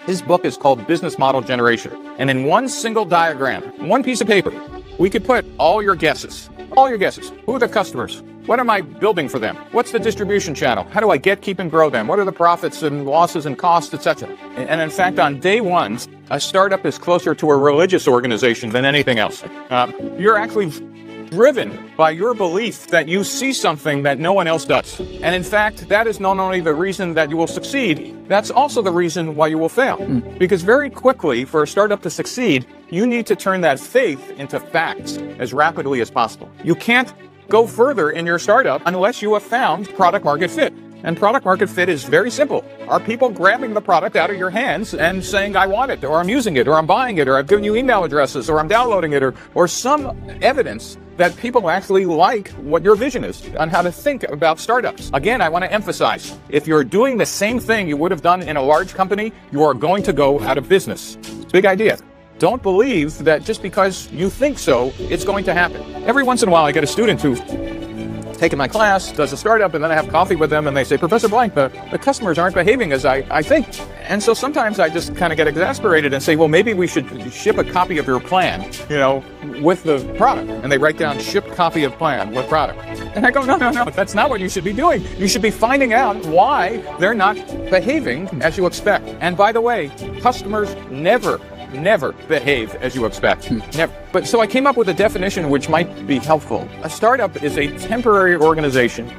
His book is called Business Model Generation. And in one single diagram, one piece of paper, we could put all your guesses. All your guesses. Who are the customers? What am I building for them? What's the distribution channel? How do I get, keep, and grow them? What are the profits and losses and costs, etc.? And in fact, on day one, a startup is closer to a religious organization than anything else. You're actually driven by your belief that you see something that no one else does. And in fact, that is not only the reason that you will succeed, that's also the reason why you will fail. Because very quickly, for a startup to succeed, you need to turn that faith into facts as rapidly as possible. You can't go further in your startup unless you have found product market fit. And product market fit is very simple. Are people grabbing the product out of your hands and saying, I want it, or I'm using it, or I'm buying it, or I've given you email addresses, or I'm downloading it, or some evidence that people actually like what your vision is on how to think about startups. Again, I want to emphasize, if you're doing the same thing you would have done in a large company, you are going to go out of business. It's a big idea. Don't believe that just because you think so, it's going to happen. Every once in a while, I get a student who's taken my class, does a startup, and then I have coffee with them, and they say, Professor Blank, the customers aren't behaving as I think. And so sometimes I just kind of get exasperated and say, well, maybe we should ship a copy of your plan, with the product. And they write down, ship copy of plan with product. And I go, no, that's not what you should be doing. You should be finding out why they're not behaving as you expect. And by the way, customers never behave as you expect. Never. But so I came up with a definition which might be helpful. A startup is a temporary organization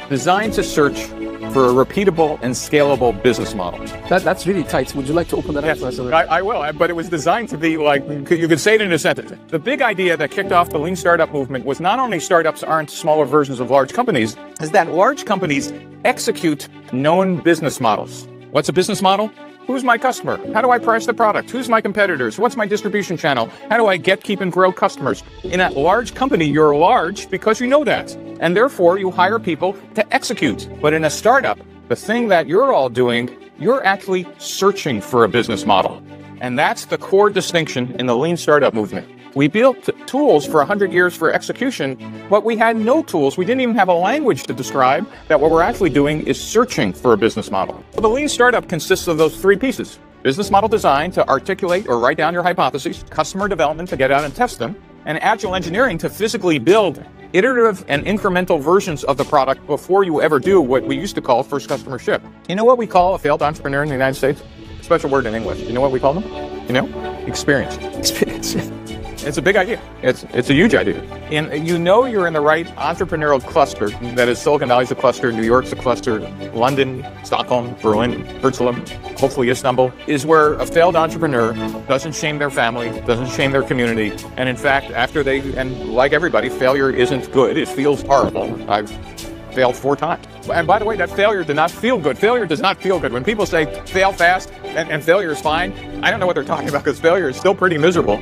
designed to search for a repeatable and scalable business model. That's really tight. Would you like to open that up for us? I will, but it was designed to be like, you could say it in a sentence. The big idea that kicked off the lean startup movement was not only startups aren't smaller versions of large companies, is that large companies execute known business models. What's a business model? Who's my customer? How do I price the product? Who's my competitors? What's my distribution channel? How do I get, keep, and grow customers? In a large company, you're large because you know that. And therefore, you hire people to execute. But in a startup, the thing that you're all doing, you're actually searching for a business model. And that's the core distinction in the lean startup movement. We built tools for 100 years for execution, but we had no tools. We didn't even have a language to describe that what we're actually doing is searching for a business model. The lean startup consists of those three pieces. Business model design to articulate or write down your hypotheses, customer development to get out and test them, and agile engineering to physically build iterative and incremental versions of the product before you ever do what we used to call first customer ship. You know what we call a failed entrepreneur in the United States? Special word in English. You know what we call them? Experience. It's a big idea. It's a huge idea. And you're in the right entrepreneurial cluster. That is, Silicon Valley's a cluster, New York's a cluster, London, Stockholm, Berlin, Jerusalem, hopefully Istanbul, is where a failed entrepreneur doesn't shame their family, doesn't shame their community. And in fact, and like everybody, failure isn't good. It feels horrible. I've failed 4 times. And by the way, that failure did not feel good. Failure does not feel good. When people say fail fast and failure is fine, I don't know what they're talking about because failure is still pretty miserable.